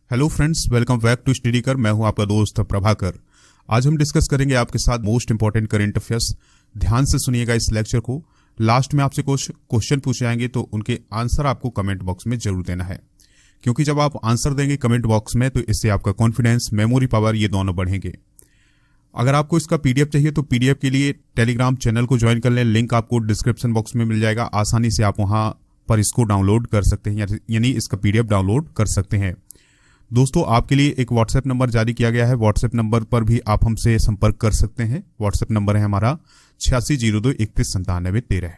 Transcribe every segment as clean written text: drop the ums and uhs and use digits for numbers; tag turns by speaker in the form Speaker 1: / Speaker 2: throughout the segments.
Speaker 1: Hello friends, welcome back to study कर। मैं हूं आपका दोस्त प्रभाकर। आज हम डिस्कस करेंगे आपके साथ मोस्ट इंपॉर्टेंट करंट अफेयर्स। ध्यान से सुनिएगा इस लेक्चर को। लास्ट में आपसे कुछ क्वेश्चन पूछे जाएंगे तो उनके आंसर आपको कमेंट बॉक्स में जरूर देना है, क्योंकि जब आप आंसर देंगे कमेंट बॉक्स में तो इससे आपका कॉन्फिडेंस, मेमोरी पावर ये दोनों बढ़ेंगे। अगर आपको इसका पीडीएफ चाहिए तो पीडीएफ के लिए टेलीग्राम चैनल को ज्वाइन कर लें। लिंक आपको डिस्क्रिप्शन बॉक्स में मिल जाएगा। आसानी से आप वहां पर इसको डाउनलोड कर सकते हैं, यानी इसका पीडीएफ डाउनलोड कर सकते हैं। दोस्तों, आपके लिए एक व्हाट्सएप नंबर जारी किया गया है। व्हाट्सएप नंबर पर भी आप हमसे संपर्क कर सकते हैं। व्हाट्सएप नंबर है हमारा 8602319713।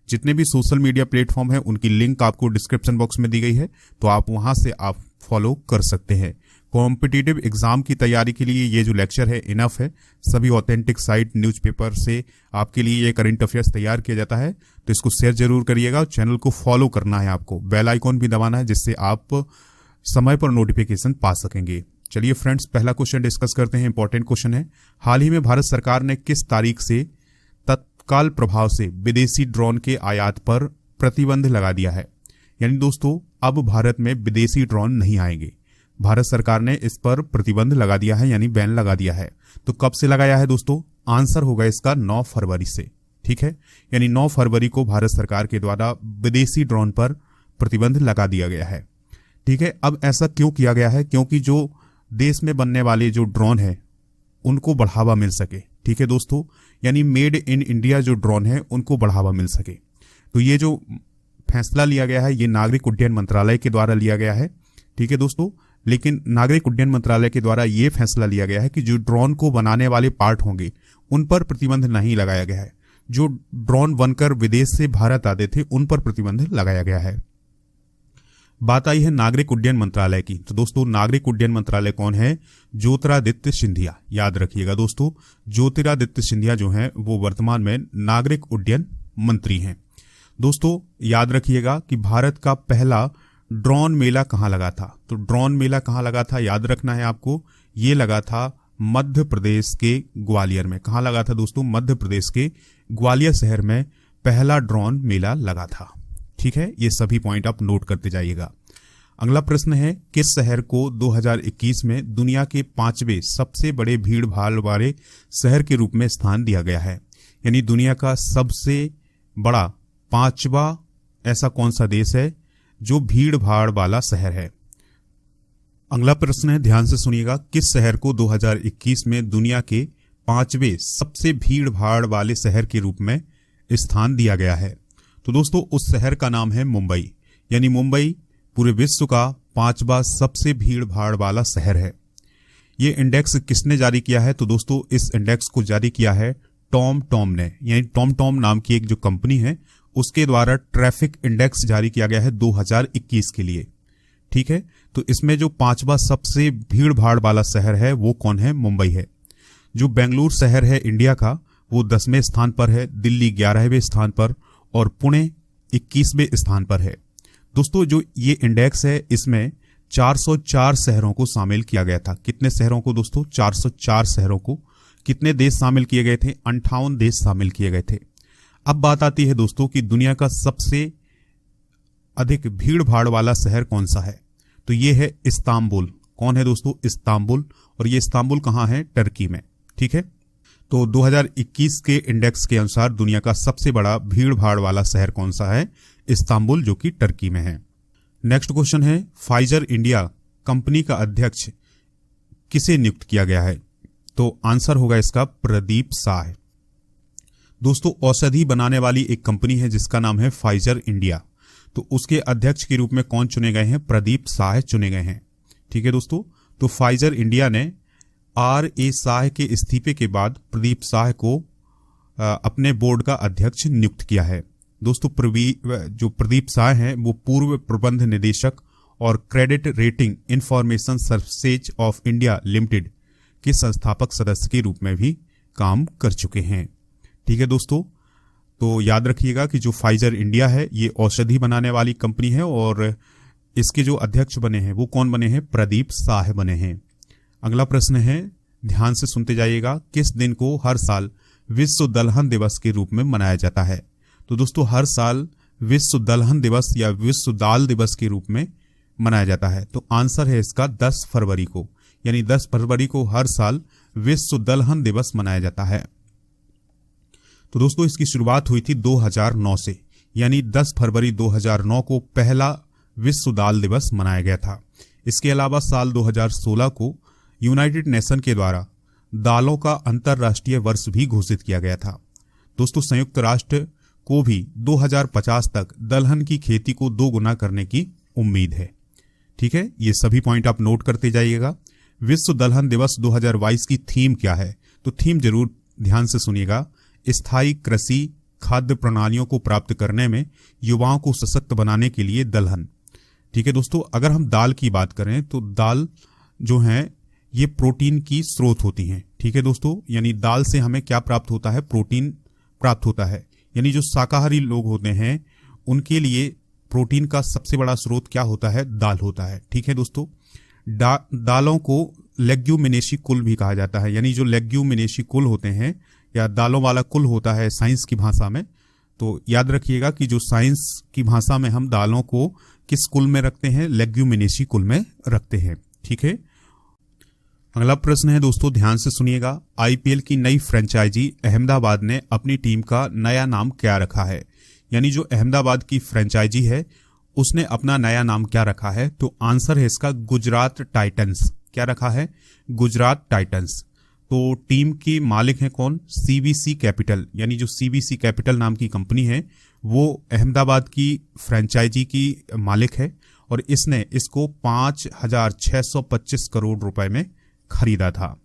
Speaker 1: जितने भी सोशल मीडिया प्लेटफॉर्म हैं उनकी लिंक आपको डिस्क्रिप्शन बॉक्स में दी गई है, तो आप वहां से आप फॉलो कर सकते हैं। कॉम्पिटिटिव एग्जाम की तैयारी के लिए ये जो लेक्चर है इनफ है। सभी ऑथेंटिक साइट, न्यूज़पेपर से आपके लिए ये करंट अफेयर्स तैयार किया जाता है, तो इसको शेयर जरूर करिएगा। चैनल को फॉलो करना है आपको, बेल आइकॉन भी दबाना है, जिससे आप समय पर नोटिफिकेशन पा सकेंगे। चलिए फ्रेंड्स, पहला क्वेश्चन डिस्कस करते हैं। इंपॉर्टेंट क्वेश्चन है, हाल ही में भारत सरकार ने किस तारीख से तत्काल प्रभाव से विदेशी ड्रोन के आयात पर प्रतिबंध लगा दिया है? यानी दोस्तों, अब भारत में विदेशी ड्रोन नहीं आएंगे। भारत सरकार ने इस पर प्रतिबंध लगा दिया है, यानी बैन लगा दिया है। तो कब से लगाया है दोस्तों? आंसर होगा इसका 9 फरवरी से। ठीक है, यानी 9 फरवरी को भारत सरकार के द्वारा विदेशी ड्रोन पर प्रतिबंध लगा दिया गया है। ठीक है, अब ऐसा क्यों किया गया है? क्योंकि जो देश में बनने वाले जो ड्रोन है उनको बढ़ावा मिल सके। ठीक है दोस्तों, यानी मेड इन इंडिया जो ड्रोन है उनको बढ़ावा मिल सके। तो ये जो फैसला लिया गया है ये नागरिक उड्डयन मंत्रालय के द्वारा लिया गया है। ठीक है दोस्तों, लेकिन नागरिक उड्डयन मंत्रालय के द्वारा ये फैसला लिया गया है कि जो ड्रोन को बनाने वाले पार्ट होंगे उन पर प्रतिबंध नहीं लगाया गया है। जो ड्रोन बनकर विदेश से भारत आते थे उन पर प्रतिबंध लगाया गया है। बात आई है नागरिक उड्डयन मंत्रालय की। तो दोस्तों, नागरिक उड्डयन मंत्रालय कौन है? ज्योतिरादित्य सिंधिया। याद रखिएगा दोस्तों, ज्योतिरादित्य सिंधिया जो हैं वो वर्तमान में नागरिक उड्डयन मंत्री हैं। दोस्तों, याद रखिएगा कि भारत का पहला ड्रोन मेला कहां लगा था? तो ड्रोन मेला कहां लगा था याद रखना है आपको। ये लगा था मध्य प्रदेश के ग्वालियर में। कहां लगा था दोस्तों? मध्य प्रदेश के ग्वालियर शहर में पहला ड्रोन मेला लगा था। ठीक है, ये सभी पॉइंट आप नोट करते जाइएगा। अगला प्रश्न है, किस शहर को 2021 में दुनिया के 5वें सबसे बड़े भीड़ भाड़ वाले शहर के रूप में स्थान दिया गया है? यानी दुनिया का सबसे बड़ा 5वां ऐसा कौन सा देश है जो भीड़ भाड़ वाला शहर है? अगला प्रश्न है, ध्यान से सुनिएगा, किस शहर को 2021 में दुनिया के 5वें सबसे भीड़ भाड़ वाले शहर के रूप में स्थान दिया गया है? तो दोस्तों, उस शहर का नाम है मुंबई। यानी मुंबई पूरे विश्व का 5वां सबसे भीड़ भाड़ वाला शहर है। ये इंडेक्स किसने जारी किया है? तो दोस्तों, इस इंडेक्स को जारी किया है टॉम ने। यानी टॉम नाम की एक जो कंपनी है उसके द्वारा ट्रैफिक इंडेक्स जारी किया गया है 2021 के लिए। ठीक है, तो इसमें जो 5वां सबसे भीड़ भाड़ वाला शहर है वो कौन है? मुंबई है। जो बेंगलुरु शहर है इंडिया का वो 10वें स्थान पर है, दिल्ली 11वें स्थान पर और पुणे 21वें स्थान पर है। दोस्तों, जो ये इंडेक्स है इसमें 404 शहरों को शामिल किया गया था। कितने शहरों को दोस्तों? 404 शहरों को। कितने देश शामिल किए गए थे? 58 देश शामिल किए गए थे। अब बात आती है दोस्तों कि दुनिया का सबसे अधिक भीड़ भाड़ वाला शहर कौन सा है? तो ये है इस्तांबुल। कौन है दोस्तों? इस्तांबुल। और ये इस्तांबुल कहां है? टर्की में। ठीक है, तो 2021 के इंडेक्स के अनुसार दुनिया का सबसे बड़ा भीड़ भाड़ वाला शहर कौन सा है? इस्तांबुल, जो कि टर्की में है। नेक्स्ट क्वेश्चन है, फाइजर इंडिया कंपनी का अध्यक्ष किसे नियुक्त किया गया है? तो आंसर होगा इसका प्रदीप शाह। दोस्तों, औषधि बनाने वाली एक कंपनी है जिसका नाम है फाइजर इंडिया। तो उसके अध्यक्ष के रूप में कौन चुने गए हैं? प्रदीप शाह चुने गए हैं। ठीक है दोस्तों, तो फाइजर इंडिया ने RA शाह के इस्तीफे के बाद प्रदीप शाह को अपने बोर्ड का अध्यक्ष नियुक्त किया है। दोस्तों, जो प्रदीप शाह हैं वो पूर्व प्रबंध निदेशक और credit rating information services of India limited के संस्थापक सदस्य के रूप में भी काम कर चुके हैं। ठीक है दोस्तों, तो याद रखिएगा कि जो फाइजर इंडिया है ये औषधि बनाने वाली कंपनी है और इसके जो अध्यक्ष बने हैं वो कौन बने हैं? प्रदीप शाह बने हैं। अगला प्रश्न है, ध्यान से सुनते जाइएगा, किस दिन को हर साल विश्व दलहन दिवस के रूप में मनाया जाता है? तो दोस्तों, हर साल विश्व दलहन दिवस या विश्व दाल दिवस के रूप में मनाया जाता है? तो आंसर है इसका 10 फरवरी को, यानी 10 फरवरी को हर साल विश्व दलहन दिवस मनाया जाता है। तो दोस्तों इसकी शुरुआत हुई थी 2009 से, यानी 10 फरवरी 2009 को पहला विश्व दाल दिवस मनाया गया था। इसके अलावा साल 2016 को यूनाइटेड नेशन के द्वारा दालों का अंतर्राष्ट्रीय वर्ष भी घोषित किया गया था। दोस्तों संयुक्त राष्ट्र को भी 2050 तक दलहन की खेती को 2 गुना करने की उम्मीद है। ठीक है, ये सभी पॉइंट आप नोट करते जाइएगा। विश्व दलहन दिवस 2022 की थीम क्या है? तो थीम जरूर ध्यान से सुनिएगा। स्थायी कृषि खाद्य प्रणालियों को प्राप्त करने में युवाओं को सशक्त बनाने के लिए दलहन। ठीक है दोस्तों, अगर हम दाल की बात करें तो दाल जो है ये प्रोटीन की स्रोत होती हैं। ठीक है दोस्तों, यानी दाल से हमें क्या प्राप्त होता है? प्रोटीन प्राप्त होता है। यानी जो शाकाहारी लोग होते हैं उनके लिए प्रोटीन का सबसे बड़ा स्रोत क्या होता है? दाल होता है। ठीक है दोस्तों, दालों को लेग्यूमिनेसी कुल भी कहा जाता है। यानी जो लेग्यूमिनेसी कुल होते हैं या दालों वाला कुल होता है साइंस की भाषा में, तो याद रखिएगा कि जो साइंस की भाषा में हम दालों को किस कुल में रखते हैं? लेग्यूमिनेसी कुल में रखते हैं। ठीक है, अगला प्रश्न है दोस्तों, ध्यान से सुनिएगा। आईपीएल की नई फ्रेंचाइजी अहमदाबाद ने अपनी टीम का नया नाम क्या रखा है? यानी जो अहमदाबाद की फ्रेंचाइजी है उसने अपना नया नाम क्या रखा है? तो आंसर है इसका गुजरात टाइटंस। क्या रखा है? गुजरात टाइटंस। तो टीम के मालिक हैं कौन? CBC capital. यानी जो सीबीसी कैपिटल नाम की कंपनी है वो अहमदाबाद की फ्रेंचाइजी की मालिक है और इसने इसको 5,625 करोड़ रुपए में खरीदा था।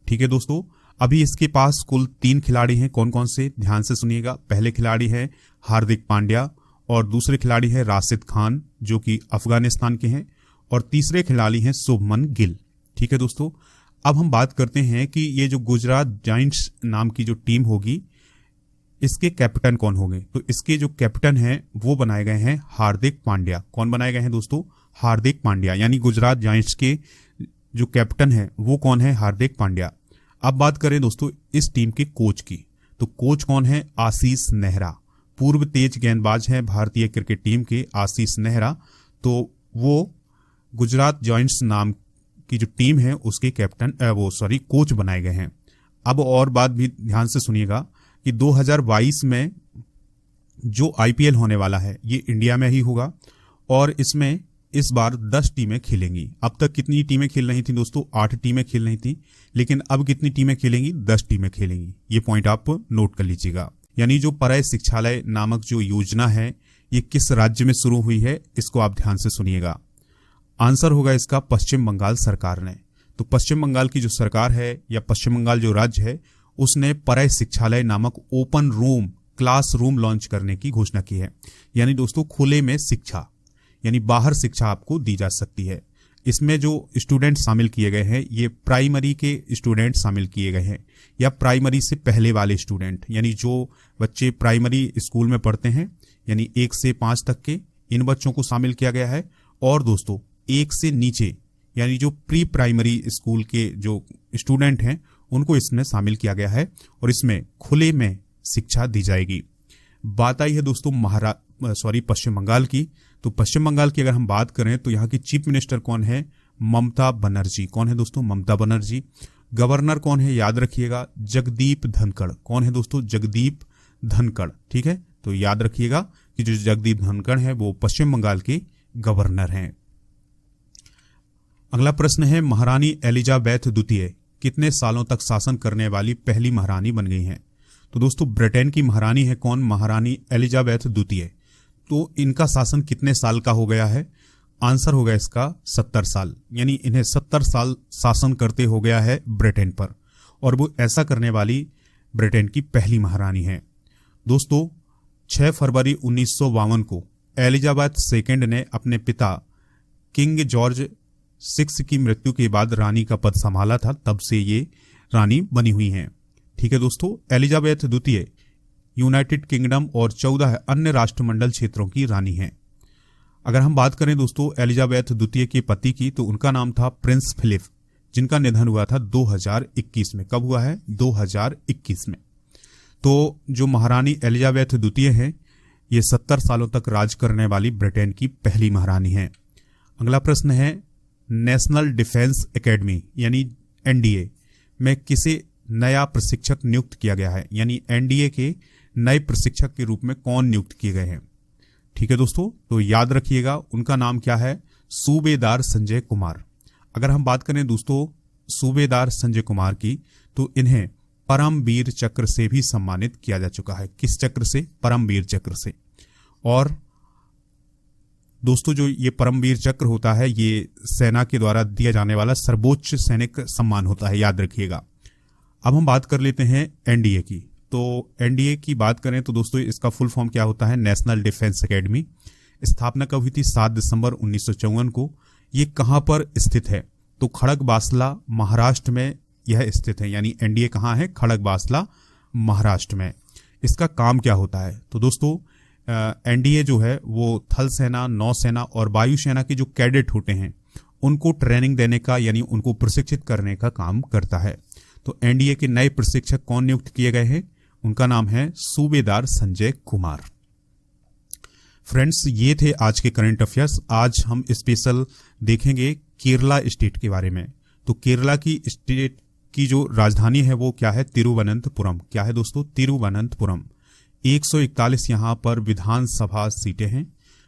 Speaker 1: ठीक है दोस्तों, अभी इसके पास कुल 3 खिलाड़ी हैं। कौन कौन से? ध्यान से सुनिएगा। पहले खिलाड़ी है हार्दिक पांड्या और दूसरे खिलाड़ी है राशिद खान जो कि अफगानिस्तान के हैं और तीसरे खिलाड़ी हैं शुभमन गिल। ठीक है दोस्तों, अब हम बात करते हैं कि ये जो गुजरात जायंट्स नाम की जो टीम होगी इसके कैप्टन कौन होंगे? तो इसके जो कैप्टन हैं वो बनाए गए हैं हार्दिक पांड्या। कौन बनाए गए हैं दोस्तों? हार्दिक पांड्या। यानी गुजरात जायंट्स के जो कैप्टन है वो कौन है? हार्दिक पांड्या। अब बात करें दोस्तों इस टीम के कोच की, तो कोच कौन है? आशीष नेहरा। पूर्व तेज गेंदबाज हैं भारतीय क्रिकेट टीम के आशीष नेहरा। तो वो गुजरात जायंट्स नाम की जो टीम है उसके कैप्टन कोच बनाए गए हैं। अब और बात भी ध्यान से सुनिएगा कि 2022 में जो आईपीएल होने वाला है ये इंडिया में ही होगा और इसमें इस बार 10 टीमें खेलेंगी। अब तक कितनी टीमें खेल रही थी दोस्तों? 8 टीमें खेल रही थी, लेकिन अब कितनी टीमें खेलेंगी? 10 टीमें खेलेंगी। ये पॉइंट आप नोट कर लीजिएगा। यानी जो परय शिक्षालय नामक जो योजना है ये किस राज्य में शुरू हुई है? इसको आप ध्यान से सुनिएगा। आंसर होगा इसका पश्चिम बंगाल सरकार ने। तो पश्चिम बंगाल की जो सरकार है या पश्चिम बंगाल जो राज्य है उसने परय शिक्षालय नामक open room class room launch करने की घोषणा की है। यानी दोस्तों खुले में शिक्षा, यानी बाहर शिक्षा आपको दी जा सकती है। इसमें जो स्टूडेंट शामिल किए गए हैं ये प्राइमरी के स्टूडेंट शामिल किए गए हैं या प्राइमरी से पहले वाले स्टूडेंट, यानी जो बच्चे प्राइमरी स्कूल में पढ़ते हैं यानी 1 से 5 तक के, इन बच्चों को शामिल किया गया है। और दोस्तों 1 से नीचे यानी जो प्री प्राइमरी स्कूल के जो स्टूडेंट हैं उनको इसमें शामिल किया गया है और इसमें खुले में शिक्षा दी जाएगी। बात आई है दोस्तों पश्चिम बंगाल की। तो पश्चिम बंगाल की अगर हम बात करें तो यहाँ की चीफ मिनिस्टर कौन है? ममता बनर्जी। कौन है दोस्तों? ममता बनर्जी। गवर्नर कौन है? याद रखिएगा जगदीप धनखड़। कौन है दोस्तों? जगदीप धनखड़। ठीक है, तो याद रखिएगा कि जो जगदीप धनखड़ है वो पश्चिम बंगाल के गवर्नर हैं। अगला प्रश्न है महारानी एलिजाबेथ द्वितीय कितने सालों तक शासन करने वाली पहली महारानी बन गई हैं? तो दोस्तों ब्रिटेन की महारानी है कौन? महारानी एलिजाबेथ द्वितीय। तो इनका शासन कितने साल का हो गया है? आंसर होगा इसका 70 साल। यानी इन्हें 70 साल शासन करते हो गया है ब्रिटेन पर और वो ऐसा करने वाली ब्रिटेन की पहली महारानी है। दोस्तों 6 फरवरी 1952 को एलिजाबेथ सेकेंड ने अपने पिता किंग जॉर्ज 6 की मृत्यु के बाद रानी का पद संभाला था, तब से ये रानी बनी हुई हैं। ठीक है दोस्तों, एलिजाबेथ द्वितीय यूनाइटेड किंगडम और 14 अन्य राष्ट्रमंडल क्षेत्रों की रानी हैं। अगर हम बात करें दोस्तों एलिजाबेथ द्वितीय के पति की तो उनका नाम था प्रिंस फिलिप, जिनका निधन हुआ था 2021 में। कब हुआ है? 2021 में। तो जो महारानी एलिजाबेथ द्वितीय हैं ये 70 सालों तक राज करने वाली ब्रिटेन की पहली महारानी हैं। अगला प्रश्न है नेशनल डिफेंस एकेडमी यानी एनडीए में किसे नया प्रशिक्षक नियुक्त किया गया है, यानी एनडीए के नए प्रशिक्षक के रूप में कौन नियुक्त किए गए हैं। ठीक है दोस्तों, तो याद रखिएगा उनका नाम क्या है, सूबेदार संजय कुमार। अगर हम बात करें दोस्तों सूबेदार संजय कुमार की, तो इन्हें परमवीर चक्र से भी सम्मानित किया जा चुका है। किस चक्र से? परमवीर चक्र से। और दोस्तों जो ये परमवीर चक्र होता है ये सेना के द्वारा दिया जाने वाला सर्वोच्च सैनिक सम्मान होता है, याद रखिएगा। अब हम बात कर लेते हैं एनडीए की। तो एनडीए की बात करें तो दोस्तों इसका फुल फॉर्म क्या होता है, नेशनल डिफेंस एकेडमी। स्थापना कब हुई थी? 7 दिसंबर 1954 को। ये कहां पर स्थित है? तो खड़गवासला महाराष्ट्र में यह स्थित है, यानी एनडीए कहां है? खड़गवासला महाराष्ट्र में। इसका काम क्या होता है? तो दोस्तों एनडीए जो है वो थल सेना, नौसेना और वायुसेना के जो कैडेट होते हैं उनको ट्रेनिंग देने का यानी उनको प्रशिक्षित करने का काम करता है। तो एनडीए के नए प्रशिक्षक कौन नियुक्त किए गए हैं? उनका नाम है सूबेदार संजय कुमार। फ्रेंड्स, ये थे आज के करंट अफेयर्स। आज हम स्पेशल देखेंगे केरला स्टेट के बारे में। तो केरला की स्टेट की जो राजधानी है वो क्या है? तिरुवनंतपुरम। क्या है दोस्तों? तिरुवनंतपुरम। 141 यहां पर विधानसभा सीटें हैं।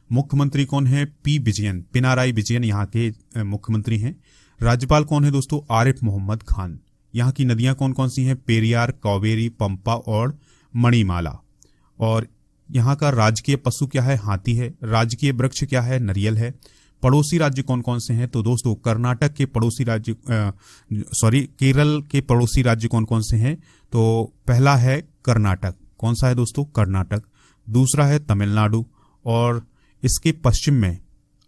Speaker 1: मुख्यमंत्री कौन है? पी विजयन, पिनाराई विजयन यहां के मुख्यमंत्री हैं। राज्यपाल कौन है दोस्तों? आरिफ मोहम्मद खान। यहाँ की नदियां कौन कौन सी हैं? पेरियार, कावेरी, पंपा और मणिमाला। और यहाँ का राजकीय पशु क्या है? हाथी है। राजकीय वृक्ष क्या है? नारियल है। पड़ोसी राज्य कौन कौन से हैं? तो दोस्तों कर्नाटक के पड़ोसी राज्य केरल के पड़ोसी राज्य कौन कौन से हैं? तो पहला है कर्नाटक। कौन सा है दोस्तों? कर्नाटक। दूसरा है तमिलनाडु और इसके पश्चिम में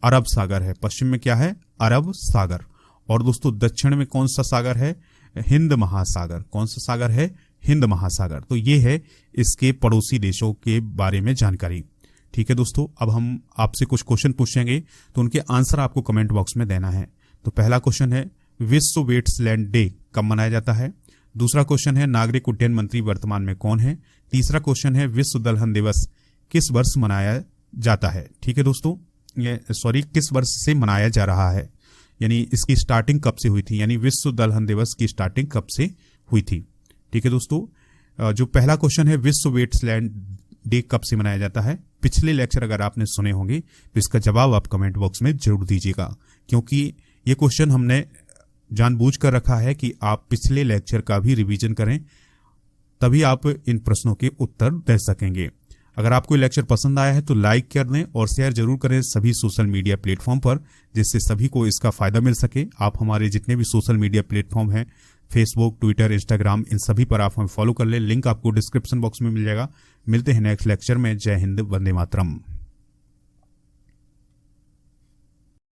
Speaker 1: अरब सागर है। पश्चिम में क्या है? अरब सागर। और दोस्तों दक्षिण में कौन सा सागर है? हिंद महासागर। कौन सा सागर है? हिंद महासागर। तो ये है इसके पड़ोसी देशों के बारे में जानकारी। ठीक है दोस्तों, अब हम आपसे कुछ क्वेश्चन पूछेंगे तो उनके आंसर आपको कमेंट बॉक्स में देना है। तो पहला क्वेश्चन है विश्व वेट्सलैंड डे कब मनाया जाता है? दूसरा क्वेश्चन है नागरिक उड्डयन मंत्री वर्तमान में कौन है? तीसरा क्वेश्चन है विश्व दलहन दिवस किस वर्ष मनाया जाता है? ठीक है दोस्तों, किस वर्ष से मनाया जा रहा है, यानी इसकी स्टार्टिंग कब से हुई थी, यानी विश्व दलहन दिवस की स्टार्टिंग कब से हुई थी। ठीक है दोस्तों, जो पहला क्वेश्चन है विश्व वेट्सलैंड डे कब से मनाया जाता है, पिछले लेक्चर अगर आपने सुने होंगे तो इसका जवाब आप कमेंट बॉक्स में जरूर दीजिएगा, क्योंकि ये क्वेश्चन हमने जानबूझकर रखा है कि आप पिछले लेक्चर का भी रिवीजन करें, तभी आप इन प्रश्नों के उत्तर दे सकेंगे। अगर आपको ये लेक्चर पसंद आया है तो लाइक कर दें और शेयर जरूर करें सभी सोशल मीडिया प्लेटफॉर्म पर, जिससे सभी को इसका फायदा मिल सके। आप हमारे जितने भी सोशल मीडिया प्लेटफॉर्म हैं, फेसबुक, ट्विटर, इंस्टाग्राम, इन सभी पर आप हमें फॉलो कर लें। लिंक आपको डिस्क्रिप्शन बॉक्स में मिल जाएगा। मिलते हैं नेक्स्ट लेक्चर में। जय हिंद, वंदे मातरम।